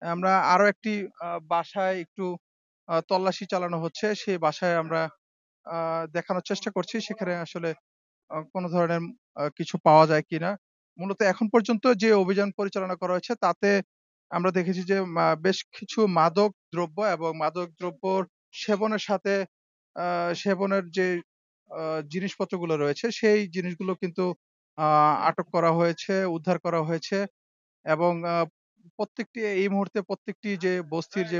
আমরা আরো একটি বাসায় একটু তল্লাশি চালানো হচ্ছে। সেই বাসায় আমরা আ দেখানোর চেষ্টা করছি সেখানে আসলে কোন ধরনের কিছু পাওয়া যায় কিনা। মূলত এখন পর্যন্ত যে অভিযান পরিচালনা করা হয়েছে তাতে আমরা দেখেছি যে বেশ কিছু মাদক দ্রব্য এবং মাদক দ্রব্যর সেবনের সাথে আ সেবনের যে আ জিনিসপত্রগুলো রয়েছে সেই জিনিসগুলো কিন্তু আ আটক করা হয়েছে, উদ্ধার করা হয়েছে এবং প্রত্যেকটি এই মুহূর্তে প্রত্যেকটি যে বস্তির যে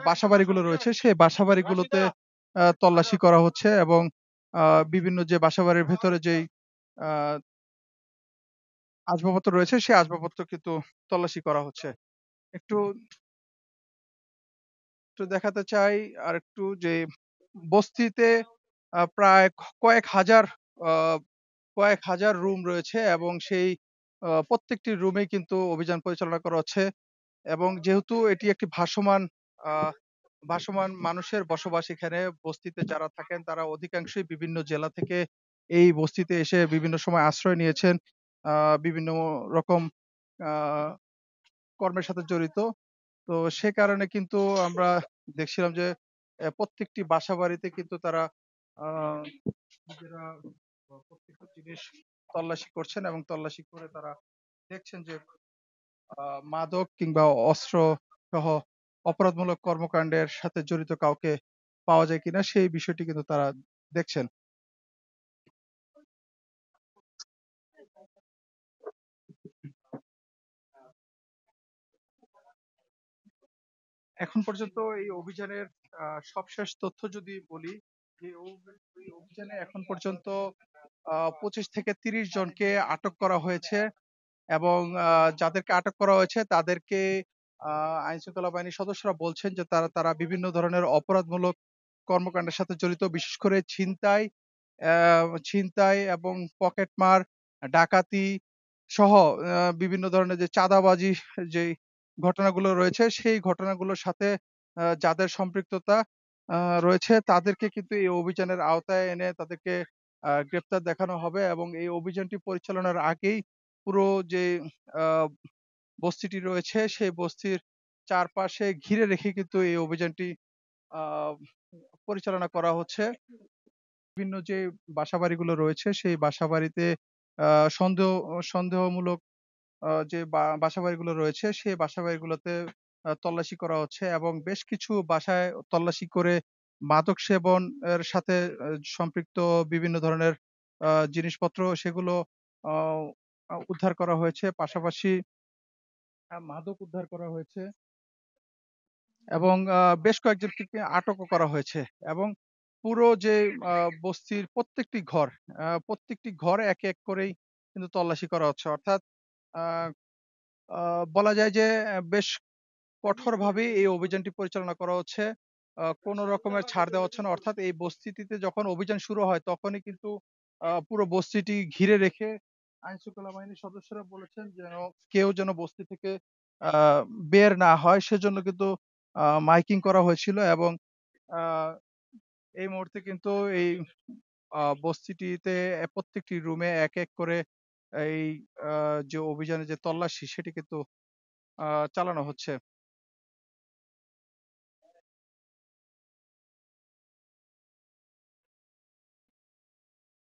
বাসাবাড়িগুলো রয়েছে সেই বাসাবাড়িগুলোতে তল্লাশি করা হচ্ছে এবং আ বিভিন্ন যে বাসাবাড়ির ভেতরে যেই আ আসবাবপত্র রয়েছে সেই আসবাবপত্র কিন্তু তল্লাশি করা হচ্ছে। একটু, একটু দেখাতে চাই আরেকটু যে বস্তিতে প্রায় আ কয়েক হাজার রুম রয়েছে এবং সেই প্রত্যেকটি রুমেই কিন্তু অভিযান পরিচালনা করা হচ্ছে এবং যেহেতু এটি একটি আ ভাসমান মানুষের বসবাস এখানে বস্তিতে যারা থাকেন তারা অধিকাংশই বিভিন্ন জেলা থেকে এই বস্তিতে এসে বিভিন্ন সময় আশ্রয় নিয়েছেন। আ বিভিন্ন রকম আ কর্মের সাথে জড়িত। তো সে কারণে কিন্তু আমরা দেখছিলাম যে প্রত্যেকটি বাসাবাড়িতে কিন্তু তারা আ নিজেরা প্রত্যেকটা জিনিস তল্লাশি করছেন এবং তল্লাশি করে তারা দেখছেন যে আ মাদক কিংবা অস্ত্র সহ অপরাধমূলক কর্মকাণ্ডের সাথে জড়িত কাউকে পাওয়া যায় কিনা সেই বিষয়টি কিন্তু তারা দেখছেন। এখন পর্যন্ত এই অভিযানের সবশেষ তথ্য যদি বলি যে এই অভিযানে এখন পর্যন্ত ২৫ থেকে ৩০ জনকে আটক করা হয়েছে এবং যাদেরকে আটক করা হয়েছে তাদেরকে আ আইনশৃঙ্খলা বাহিনীর সদস্যরা বলছেন যে তারা বিভিন্ন ধরনের অপরাধমূলক কর্মকাণ্ডের সাথে জড়িত। বিশেষ করে ছিনতাই এবং পকেটমার, ডাকাতি সহ বিভিন্ন ধরনের যে চাঁদাবাজি যেই ঘটনাগুলো রয়েছে, সেই ঘটনাগুলোর সাথে যাদের সম্পৃক্ততা আ রয়েছে তাদেরকে কিন্তু এই অভিযানের আওতায় এনে তাদেরকে গ্রেপ্তার দেখানো হবে এবং এই অভিযানটি পরিচালনার আগেই পুরো যে আ বস্তিটি রয়েছে, সেই বস্তির চারপাশে ঘিরে রেখে কিন্তু এই অভিযানটি আ পরিচালনা করা হচ্ছে। বিভিন্ন যে বাসাবাড়িগুলো রয়েছে, সেই বাসাবাড়িতে আ সন্দেহমূলক যে বাসাবাড়িগুলো রয়েছে, সেই বাসাবাড়িগুলোতে তল্লাশি করা হচ্ছে এবং বেশ কিছু বাসায় তল্লাশি করে মাদক সেবন এর সাথে সম্পৃক্ত বিভিন্ন ধরনের জিনিসপত্র সেগুলো আ উদ্ধার করা হয়েছে। পাশাপাশি মাদক উদ্ধার করা হয়েছে এবং বেশ কয়েকজনকে আটকও করা হয়েছে এবং পুরো যে আ বস্তির প্রত্যেকটি ঘর একে, এক করেই কিন্তু তল্লাশি করা হচ্ছে। অর্থাৎ আ আ বলা যায় যে বেশ কঠোরভাবেই এই অভিযানটি পরিচালনা করা হচ্ছে। কোন রকমের ছাড় দেওয়া হচ্ছে না। অর্থাৎ এই বস্তিটিতে যখন অভিযান শুরু হয় তখনই কিন্তু পুরো বস্তিটি ঘিরে রেখে আইনশৃঙ্খলা বাহিনীর সদস্যরা বলেছেন কেউ যেন বস্তি থেকে আ বের না হয় সেজন্য কিন্তু মাইকিং করা হয়েছিল এবং আ এই মুহূর্তে কিন্তু এই বস্তিটিতে প্রত্যেকটি রুমে এক, এক করে এই আ যে অভিযানের যে তল্লাশি সেটি কিন্তু আ চালানো হচ্ছে।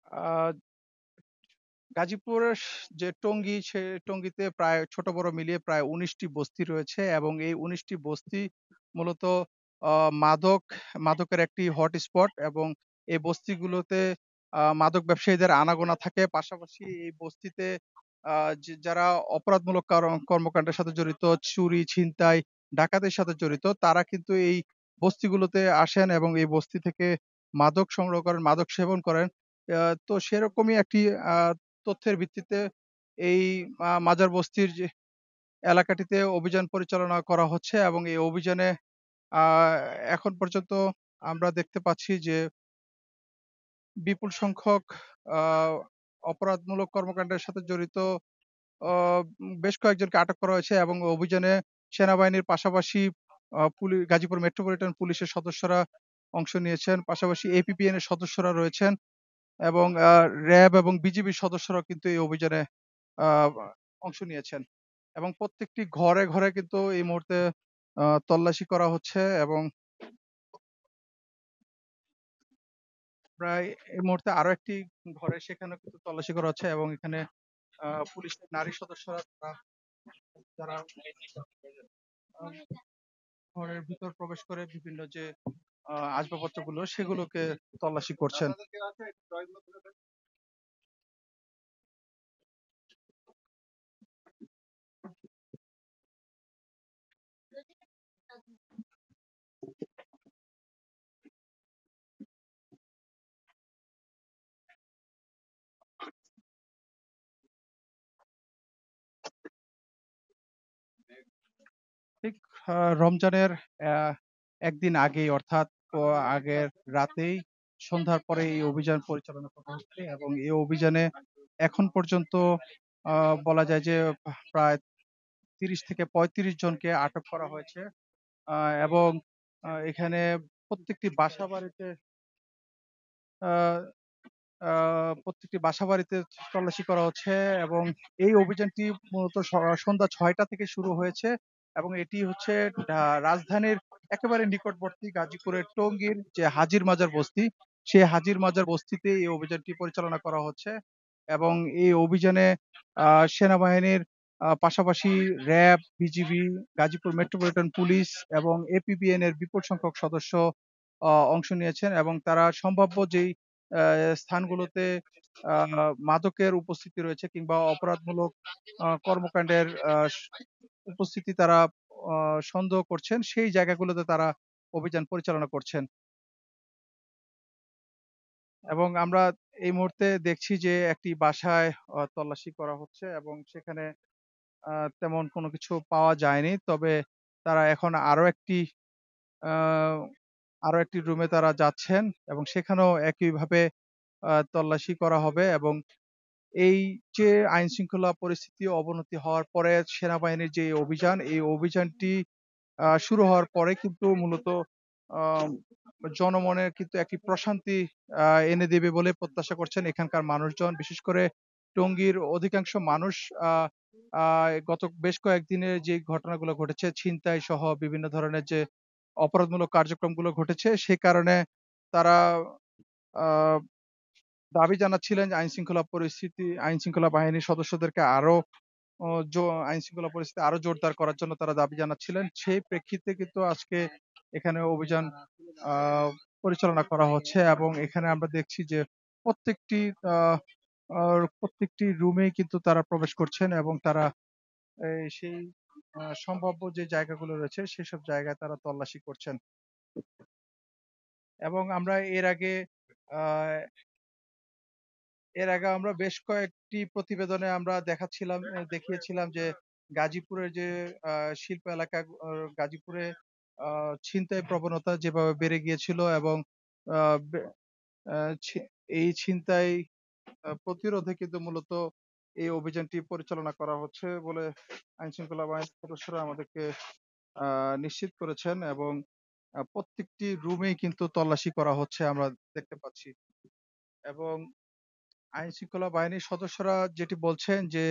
আ গাজীপুরের যে টঙ্গী, সে টঙ্গীতে প্রায় ছোট বড় মিলিয়ে প্রায় ১৯ টি বস্তি রয়েছে এবং এই ১৯ টি বস্তি মূলত আ মাদক মাদকের একটি হটস্পট এবং এই বস্তিগুলোতে মাদক ব্যবসায়ীদের আনাগোনা থাকে। পাশাপাশি এই বস্তিতে আ যারা অপরাধমূলক কর্মকাণ্ডের সাথে জড়িত, চুরি, ছিনতাই, ডাকাতির সাথে জড়িত তারা কিন্তু এই বস্তিগুলোতে আসেন এবং এই বস্তি থেকে মাদক সংগ্রহ করেন, মাদক সেবন করেন। তো সেরকমই একটি আ তথ্যের ভিত্তিতে এই মাজার বস্তির যে এলাকাটিতে অভিযান পরিচালনা করা হচ্ছে এবং এই অভিযানে আ এখন পর্যন্ত আমরা দেখতে পাচ্ছি যে বিপুল সংখ্যক আ অপরাধমূলক কর্মকাণ্ডের সাথে জড়িত অ বেশ কয়েকজনকে আটক করা হয়েছে এবং অভিযানে সেনাবাহিনীর পাশাপাশি গাজীপুর মেট্রোপলিটন পুলিশের সদস্যরা অংশ নিয়েছেন। পাশাপাশি এপিবিএন এর সদস্যরা রয়েছেন এবং র‍্যাব এবং বিজিবির সদস্যরাও কিন্তু এই অভিযানে আ অংশ নিয়েছেন। এবং প্রত্যেকটি ঘরে, ঘরে কিন্তু এই মুহূর্তে তল্লাশি করা হচ্ছে এবং প্রায় এই মুহূর্তে আরো একটি ঘরে সেখানেও কিন্তু তল্লাশি করা হচ্ছে এবং এখানে পুলিশের নারী সদস্যরা যারা আ ঘরের ভিতর প্রবেশ করে বিভিন্ন যে আসবাবপত্রগুলো সেগুলোকে তল্লাশি করছেন। ঠিক রমজানের অ্যা একদিন আগেই অর্থাৎ আগের রাতেই সন্ধ্যার পরে এই অভিযান পরিচালনা করা হচ্ছে এবং এই অভিযানে এখন পর্যন্ত আ বলা যায় যে প্রায় ৩০ থেকে ৩৫ জনকে আটক করা হয়েছে। আ এবং এখানে প্রত্যেকটি বাসাবাড়িতে আ আ প্রত্যেকটি বাসাবাড়িতে তল্লাশি করা হচ্ছে এবং এই অভিযানটি মূলত সন্ধ্যা ৬টা থেকে শুরু হয়েছে এবং এটি হচ্ছে রাজধানীর একেবারে নিকটবর্তী গাজীপুরের টঙ্গীর যে হাজির মাজার বস্তি, সেই হাজির মাজার বস্তিতে এই অভিযানটি পরিচালনা করা হচ্ছে এবং এই অভিযানে সেনাবাহিনীর পাশাপাশি RAB, BGB, Gazipur metropolitan police এবং এপিবিএন এর বিপুল সংখ্যক সদস্য অংশ নিয়েছেন এবং তারা সম্ভাব্য যেই আ স্থানগুলোতে আ মাদকের উপস্থিতি রয়েছে কিংবা অপরাধমূলক কর্মকাণ্ডের উপস্থিতি তারা আ সন্দেহ করছেন, সেই জায়গাগুলোতে তারা অভিযান পরিচালনা করছেন। এবং আমরা এই মুহূর্তে দেখছি যে একটি বাসায় তল্লাশি করা হচ্ছে এবং সেখানে আ তেমন কোনো কিছু পাওয়া যায়নি। তবে তারা এখন আ আরো একটি রুমে তারা যাচ্ছেন এবং সেখানেও একইভাবে তল্লাশি করা হবে এবং এই যে আইনশৃঙ্খলা পরিস্থিতি অবনতি হওয়ার পরে সেনাবাহিনীর যে অভিযান, এই অভিযানটি শুরু হওয়ার পরে কিন্তু মূলত আম জনমনে কিন্তু একটি প্রশান্তি আ এনে দেবে বলে প্রত্যাশা করছেন এখানকার মানুষজন। বিশেষ করে টঙ্গীর অধিকাংশ মানুষ আ আ গত বেশ কয়েকদিনের যে ঘটনাগুলো ঘটেছে, ছিনতাই সহ বিভিন্ন ধরনের যে অপরাধমূলক কার্যক্রমগুলো ঘটেছে, সে কারণে তারা আ দাবি জানাচ্ছিলেন যে আইনশৃঙ্খলা বাহিনীর সদস্যদেরকে আরো ও আইনশৃঙ্খলা পরিস্থিতি আরো জোরদার করার জন্য তারা দাবি জানাচ্ছিলেন। সেই প্রেক্ষিতে কিন্তু আজকে এখানে অভিযান আ পরিচালনা করা হচ্ছে এবং এখানে আমরা দেখছি যে প্রত্যেকটি আ প্রত্যেকটি রুমেই কিন্তু তারা প্রবেশ করছেন এবং তারা সেই সম্ভাব্য যে জায়গাগুলো রয়েছে সেসব জায়গায় তারা তল্লাশি করছেন। এবং আমরা আ এর আগে আমরা বেশ কয়েকটি প্রতিবেদনে আমরা দেখিয়েছিলাম যে গাজীপুরের যে আ শিল্প এলাকা গাজীপুরে আ ছিনতাই প্রবণতা যেভাবে বেড়ে গিয়েছিল এবং আ বে আ ছি এই ছিনতাই প্রতিরোধে কিন্তু মূলত এই অভিযানটি পরিচালনা করা হচ্ছে বলে আইনশৃঙ্খলা বাহিনীর সদস্যরা আমাদেরকে আ নিশ্চিত করেছেন এবং প্রত্যেকটি রুমেই কিন্তু তল্লাশি করা হচ্ছে আমরা দেখতে পাচ্ছি। এবং আইনশৃঙ্খলা বাহিনীর সদস্যরা যেটি বলছেন যে,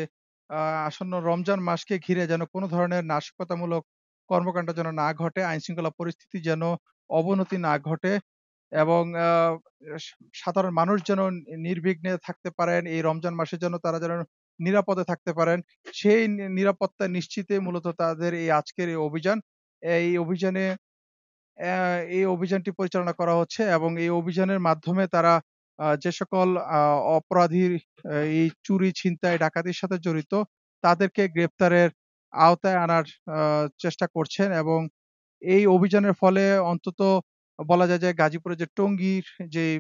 আ আসন্ন রমজান মাসকে ঘিরে যেন কোন ধরনের নাশকতামূলক কর্মকাণ্ড যেন না ঘটে, আইনশৃঙ্খলা পরিস্থিতি যেন অবনতি না ঘটে এবং সা সাধারণ মানুষ যেন নির্বিঘ্নে থাকতে পারেন। এই রমজান মাসে যেন তারা নিরাপদে থাকতে পারেন। সেই নিরাপত্তা নিশ্চিতে মূলত তাদের এই আজকের এই অভিযান। এই অভিযানে অ্যা এই অভিযানটি পরিচালনা করা হচ্ছে এবং এই অভিযানের মাধ্যমে তারা যে সকল আ অপরাধী এই চুরি, ছিনতাই, ডাকাতির সাথে জড়িত তাদেরকে গ্রেপ্তারের আওতায় আনার আ চেষ্টা করছেন এবং এই অভিযানের ফলে অন্তত বলা যায় যে গাজীপুরের যে টঙ্গীর যেই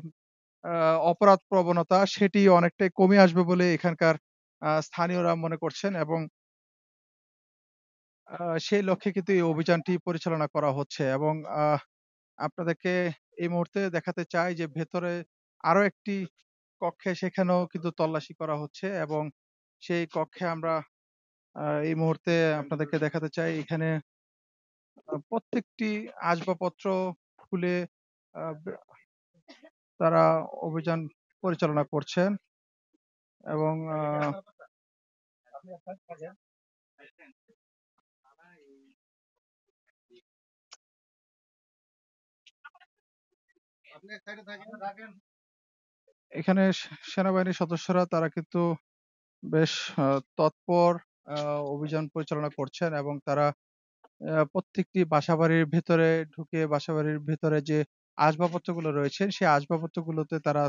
আ অপরাধ প্রবণতা সেটি অনেকটাই কমে আসবে বলে এখানকার স্থানীয়রা মনে করছেন এবং আ সেই লক্ষ্যে কিন্তু এই অভিযানটি পরিচালনা করা হচ্ছে এবং আপনাদেরকে এই মুহূর্তে দেখাতে চাই যে ভেতরে আরো একটি কক্ষে সেখানেও কিন্তু তল্লাশি করা হচ্ছে এবং সেই কক্ষে আমরা এই মুহূর্তে আপনাদেরকে দেখাতে চাই এখানে প্রত্যেকটি আসবাবপত্র খুলে আ বে তারা অভিযান পরিচালনা করছেন এবং এখানে সেনাবাহিনীর সদস্যরা তারা কিন্তু বেশ তৎপর অভিযান পরিচালনা করছেন এবং তারা প্রত্যেকটি বাসাবাড়ির ভেতরে ঢুকে বাসাবাড়ির ভেতরে যে আসবাবপত্রগুলো রয়েছে সেই আসবাবপত্রগুলোতে তারা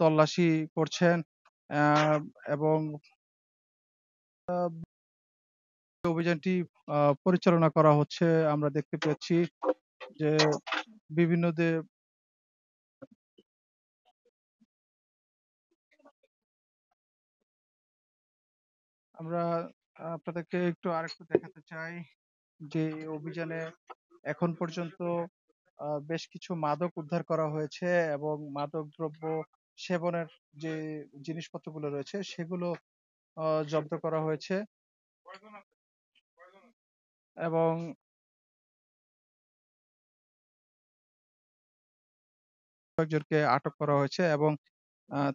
তল্লাশি করছেন। আ এবং অভিযানটি পরিচালনা করা হচ্ছে। আমরা দেখতে পাচ্ছি যে বিভিন্ন আমরা আপনাদেরকে একটু আরেকটু দেখাতে চাই যে এই অভিযানে এখন পর্যন্ত বেশ কিছু মাদক উদ্ধার করা হয়েছে এবং মাদকদ্রব্য সেবনের যে জিনিসপত্রগুলো রয়েছে সেগুলো জব্দ করা হয়েছে এবং কয়েকজনকে আটক করা হয়েছে এবং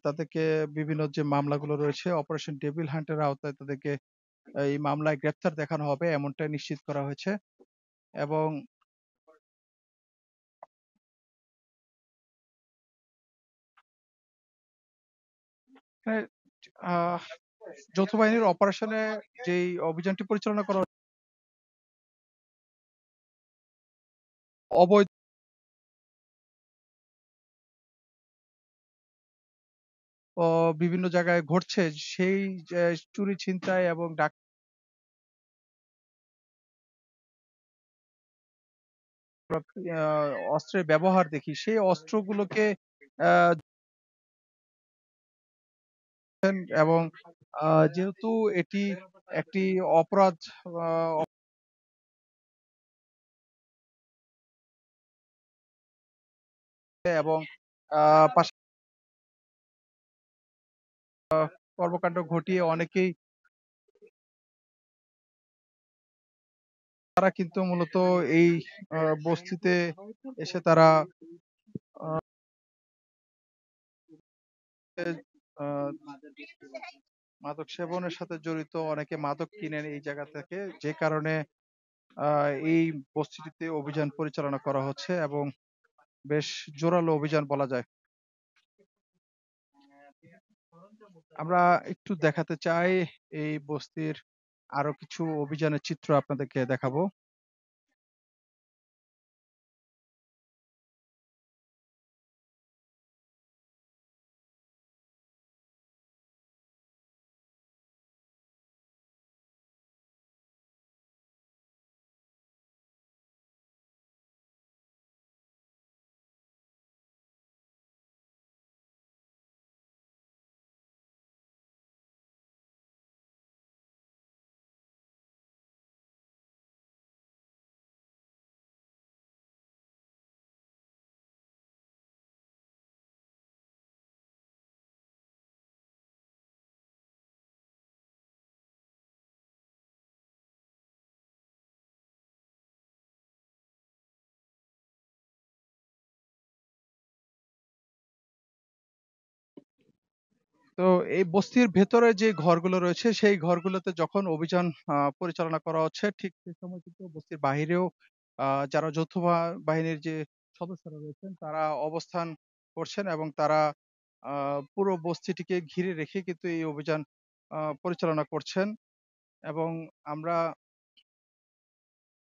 তাদেরকে বিভিন্ন যে মামলাগুলো রয়েছে অপারেশন ডেভিল হান্টের আওতায় তাদেরকে এই মামলায় গ্রেপ্তার দেখানো হবে এমনটাই নিশ্চিত করা হয়েছে এবং এখানে আহ যৌথ বাহিনীর অপারেশনে যেই অভিযানটি পরিচালনা করা অবৈধ বিভিন্ন জায়গায় ঘটছে সেই যে চুরি ছিনতাই এবং আ অস্ত্রের ব্যবহার দেখি সেই অস্ত্রগুলোকে আ এবং যেহেতু এটি একটি অপরাধ আ এবং আ পাশা কর্মকাণ্ড ঘটিয়ে অনেকেই তারা কিন্তু মূলত এই বস্তিতে এসে তারা আ আ মাদক সেবনের সাথে জড়িত অনেকে মাদক কিনেন এই জায়গা থেকে। যে কারণে আ এই বস্তিটিতে অভিযান পরিচালনা করা হচ্ছে এবং বেশ জোরালো অভিযান বলা যায়। আমরা একটু দেখাতে চাই এই বস্তির আরো কিছু অভিযানের চিত্র আপনাদেরকে দেখাবো। তো এই বস্তির ভেতরে যে ঘরগুলো রয়েছে সেই ঘরগুলোতে যখন অভিযান পরিচালনা করা হচ্ছে ঠিক সেই সময় কিন্তু বস্তির বাহিরেও যারা যৌথ বাহিনীর যে সদস্যরা রয়েছেন তারা অবস্থান করছেন এবং তারা পুরো বস্তিটিকে ঘিরে রেখে কিন্তু এই অভিযান পরিচালনা করছেন এবং আমরা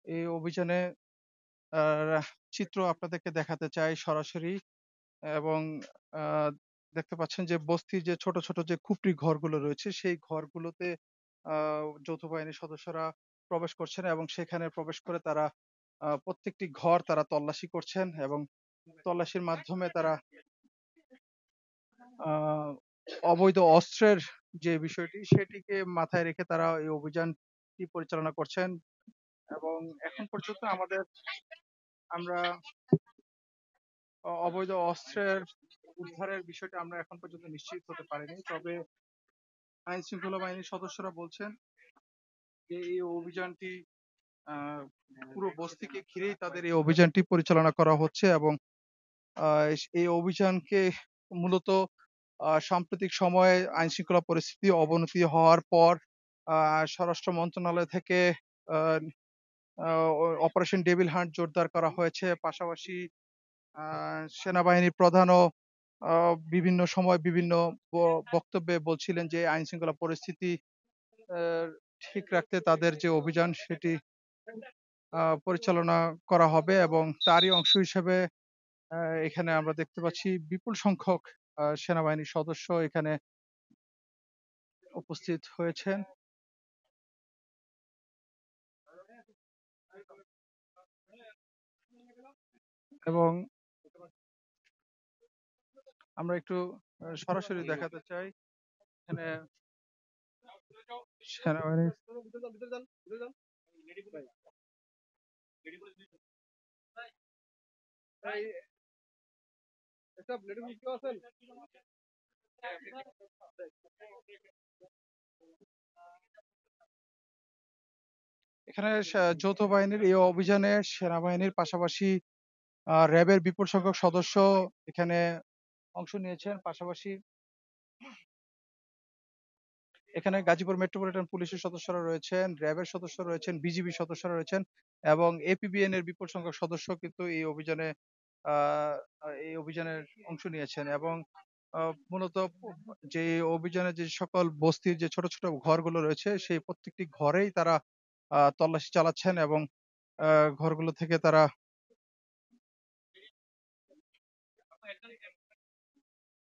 এই অভিযানে আ চিত্র আপনাদেরকে দেখাতে চাই সরাসরি এবং আ দেখতে পাচ্ছেন যে বস্তির যে ছোট, ছোট যে খুপড়ি ঘরগুলো রয়েছে সেই ঘরগুলোতে আ যৌথ বাহিনীর সদস্যরা প্রবেশ করছেন এবং সেখানে প্রবেশ করে তারা প্রত্যেকটি ঘর তারা তল্লাশি করছেন এবং তল্লাশির মাধ্যমে তারা আ অবৈধ অস্ত্রের যে বিষয়টি সেটিকে মাথায় রেখে তারা এই অভিযানটি পরিচালনা করছেন এবং এখন পর্যন্ত আমরা অবৈধ অস্ত্রের উদ্ধারের বিষয়টা আমরা এখন পর্যন্ত নিশ্চিত হতে পারিনি। তবে আইন শৃঙ্খলা বাহিনীর সদস্যরা বলছেন যে এই অভিযানটি আ পুরো বস্তিকে ঘিরেই তাদের এই অভিযানটি পরিচালনা করা হচ্ছে এবং আ এই অভিযানকে মূলত সাম্প্রতিক সময়ে আইন শৃঙ্খলা পরিস্থিতি অবনতি হওয়ার পর আ স্বরাষ্ট্র মন্ত্রণালয় থেকে আ আ অপারেশন ডেভিল হান্ট জোরদার করা হয়েছে। পাশাপাশি সেনাবাহিনীর প্রধানও বিভিন্ন সময় বিভিন্ন বক্তব্যে বলছিলেন যে আইন শৃঙ্খলা পরিস্থিতি আহ, ঠিক রাখতে তাদের যে অভিযান সেটি পরিচালনা করা হবে এবং তারই অংশ হিসেবে এখানে আমরা দেখতে পাচ্ছি বিপুল সংখ্যক সেনাবাহিনীর সদস্য এখানে উপস্থিত হয়েছেন এবং আমরা একটু সরাসরি দেখাতে চাই এখানে সেনাবাহিনীর এখানে যৌথ বাহিনীর এই অভিযানে সেনাবাহিনীর পাশাপাশি র্যাবের বিপুল সংখ্যক সদস্য এখানে অংশ নিয়েছেন। পাশাপাশি এখানে গাজীপুর মেট্রোপলিটন পুলিশের সদস্যরা রয়েছেন, র্যাবের সদস্য রয়েছেন, বিজিবি সদস্যরা রয়েছেন এবং এপিবিএন এর বিপুল সংখ্যক সদস্য কিন্তু আহ, এই অভিযানের অংশ নিয়েছেন এবং মূলত যে অভিযানে যে সকল বস্তির যে ছোট ছোট ঘরগুলো রয়েছে সেই প্রত্যেকটি ঘরেই তারা তল্লাশি চালাচ্ছেন এবং ঘরগুলো থেকে তারা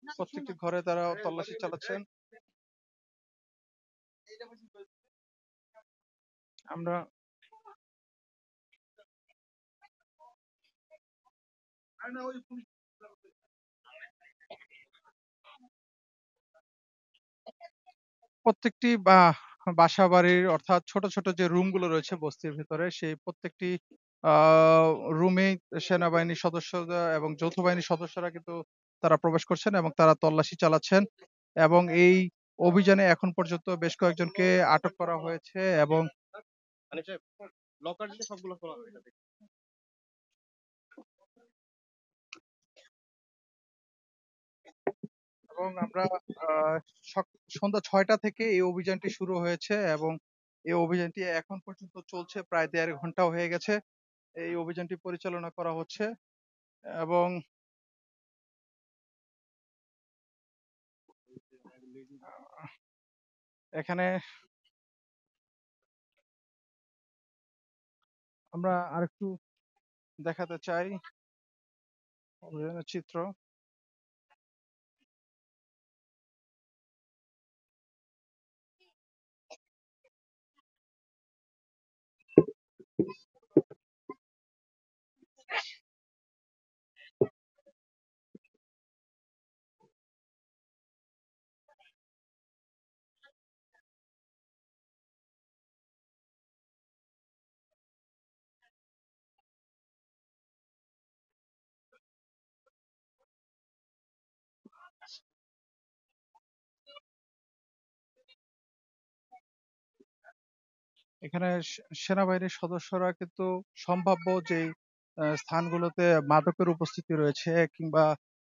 প্রত্যেকটি ঘরে তারা তল্লাশি চালাচ্ছেন। আমরা প্রত্যেকটি বাসা বাড়ির অর্থাৎ ছোট ছোট যে রুম গুলো রয়েছে বস্তির ভিতরে সেই প্রত্যেকটি রুমে সেনাবাহিনীর সদস্যরা এবং যৌথ বাহিনীর সদস্যরা কিন্তু তারা প্রবেশ করছেন এবং তারা তল্লাশি চালাচ্ছেন এবং এই অভিযানে এখন পর্যন্ত বেশ কয়েকজনকে আটক করা হয়েছে এবং আমরা আহ, সন্ধ্যা 6টা থেকে এই অভিযানটি শুরু হয়েছে এবং এই অভিযানটি এখন পর্যন্ত চলছে, প্রায় 1.5 ঘন্টা হয়ে গেছে এই অভিযানটি পরিচালনা করা হচ্ছে এবং এখানে আমরা আরেকটু দেখাতে চাই অভিযানের চিত্র। এখানে সেনাবাহিনীর সদস্যরা কিন্তু সম্ভাব্য যে স্থানগুলোতে মাদকের উপস্থিতি রয়েছে কিংবা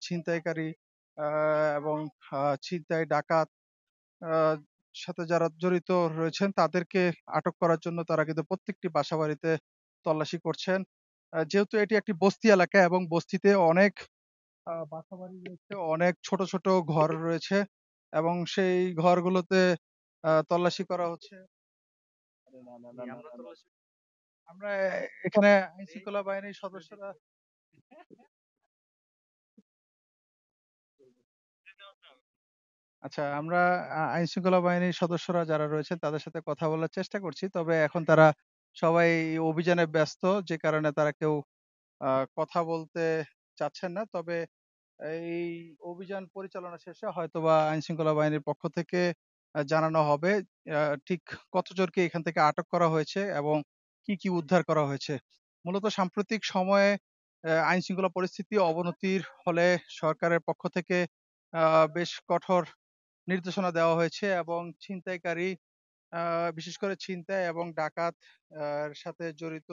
ছিনতাইকারী এবং ছিনতাই ডাকাত আহ, সাথে যারা জড়িত রয়েছেন তাদেরকে আটক করার জন্য তারা কিন্তু প্রত্যেকটি বাসাবাড়িতে তল্লাশি করছেন। যেহেতু এটি একটি বস্তি এলাকা এবং বস্তিতে অনেক বাসাবাড়ি রয়েছে, অনেক ছোট ছোট ঘর রয়েছে এবং সেই ঘরগুলোতে তল্লাশি করা হচ্ছে। আমরা এখানে আইন শৃঙ্খলা বাহিনীর সদস্যরা আচ্ছা, আমরা আইন শৃঙ্খলা বাহিনীর সদস্যরা যারা রয়েছেন তাদের সাথে কথা বলার চেষ্টা করছি, তবে এখন তারা সবাই অভিযানে ব্যস্ত যে কারণে তারা কেউ কথা বলতে চাচ্ছেন না। তবে এই অভিযান পরিচালনা শেষে হয়তোবা আইন শৃঙ্খলা বাহিনীর পক্ষ থেকে জানানো হবে ঠিক কতজনকে এখান থেকে আটক করা হয়েছে এবং কি কি উদ্ধার করা হয়েছে। মূলত সাম্প্রতিক সময়ে আইন শৃঙ্খলা পরিস্থিতি অবনতির ফলে সরকারের পক্ষ থেকে বেশ কঠোর নির্দেশনা দেওয়া হয়েছে এবং ছিনতাইকারী বিশেষ করে ছিনতাই এবং ডাকাত সাথে জড়িত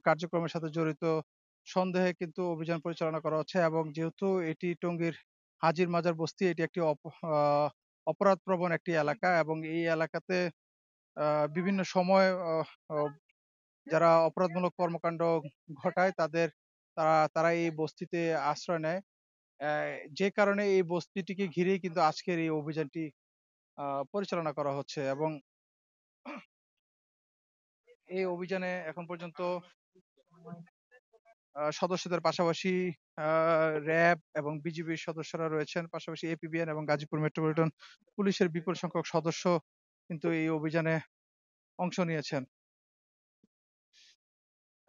কার্যক্রমের সাথে জড়িত সন্দেহে কিন্তু অভিযান পরিচালনা করা হচ্ছে এবং যেহেতু এটি টঙ্গীর হাজির মাজার বস্তি, এটি একটি অপরাধ প্রবণ একটি এলাকা এবং এই এলাকাতে বিভিন্ন সময় যারা অপরাধমূলক কর্মকাণ্ড ঘটায় তাদের তারা এই বস্তিতে আশ্রয় নেয়। যে কারণে এই বস্তিটিকে ঘিরেই কিন্তু আজকের এই অভিযানটি পরিচালনা করা হচ্ছে এবং এই অভিযানে এখন পর্যন্ত সদস্যদের পাশাপাশি র‍্যাব এবং বিজিবির সদস্যরা রয়েছেন। পাশাপাশি এপিবিএন এবং গাজীপুর মেট্রোপলিটন পুলিশের বিপুল সংখ্যক সদস্য কিন্তু এই অভিযানে অংশ নিয়েছেন।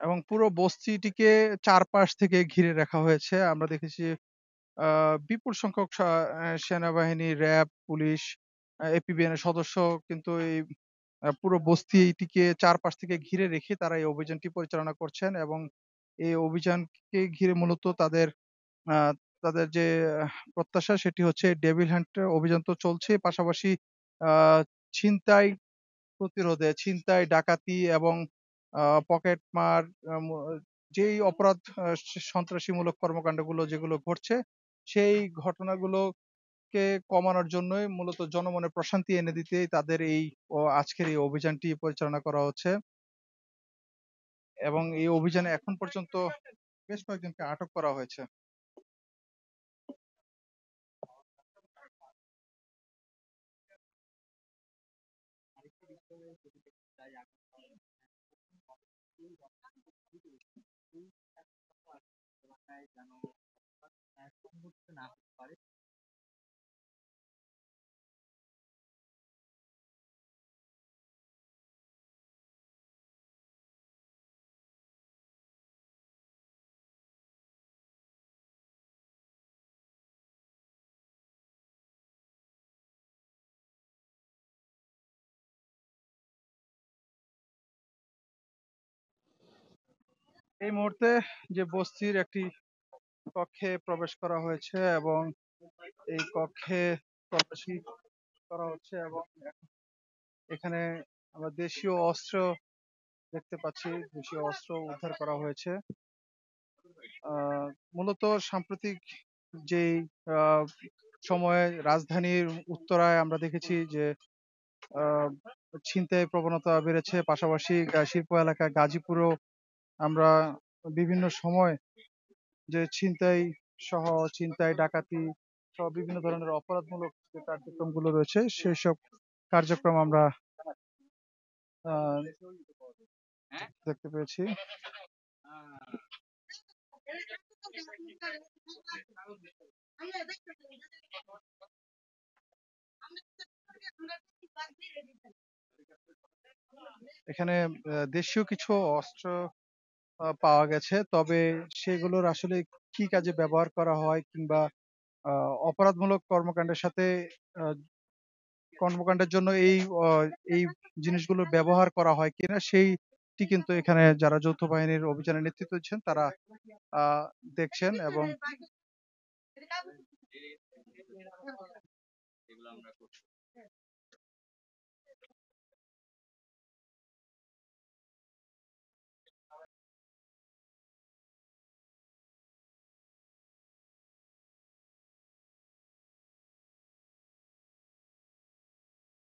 এবং পুরো বস্তিটিকে চারপাশ থেকে ঘিরে রাখা হয়েছে। আমরা দেখেছি বিপুল সংখ্যক সেনাবাহিনী, র‍্যাব, পুলিশ, এপিবিএন এর সদস্য কিন্তু এই পুরো বস্তিটিকে চারপাশ থেকে ঘিরে রেখে তারা এই অভিযানটি পরিচালনা করছেন এবং এই অভিযানকে ঘিরে মূলত আ তাদের যে প্রত্যাশা সেটি হচ্ছে ডেভিল হান্ট অভিযান তো চলছেই, পাশাপাশি আ ছিনতাই প্রতিরোধে, ছিনতাই, ডাকাতি এবং পকেটমার, আম যেই অপরাধ সন্ত্রাসীমূলক কর্মকান্ডগুলো যেগুলো ঘটছে, সেই ঘটনাগুলোকে কমানোর জন্যই মূলত জনমনে প্রশান্তি এনে দিতেই তাদের এই আজকের এই অভিযানটি পরিচালনা করা হচ্ছে। এবং এই অভিযানে এখন পর্যন্ত বেশ কয়েকজনকে আটক করা হয়েছে। এই মুহূর্তে যে বস্তির একটি কক্ষে প্রবেশ করা হয়েছে এবং এই কক্ষে তল্লাশি করা হচ্ছে এবং এখানে আমরা দেশীয় অস্ত্র দেখতে পাচ্ছি। দেশীয় অস্ত্র উদ্ধার করা হয়েছে। আহ, মূলত সাম্প্রতিক যেই আহ, সময়ে রাজধানীর উত্তরায় আমরা দেখেছি যে আহ, ছিনতাই প্রবণতা বেড়েছে। পাশাপাশি শিল্প এলাকা গাজীপুরেও আমরা বিভিন্ন সময় যে ছিনতাই, ডাকাতি সহ বিভিন্ন ধরনের অপরাধমূলক যে কার্যক্রমগুলো রয়েছে সেই সব কার্যক্রম আমরা আহ, দেখতে পেয়েছি। এখানে দেশীয় কিছু অস্ত্র পাওয়া গেছে, তবে সেগুলোর আসলে কি কাজে ব্যবহার করা হয় কিংবা অপরাধমূলক কর্মকাণ্ডের সাথে আহ, কর্মকাণ্ডের জন্য এই জিনিসগুলো ব্যবহার করা হয় কিনা সেইটি কিন্তু এখানে যারা যৌথ বাহিনীর অভিযানে নেতৃত্ব দিচ্ছেন তারা আহ, দেখছেন এবং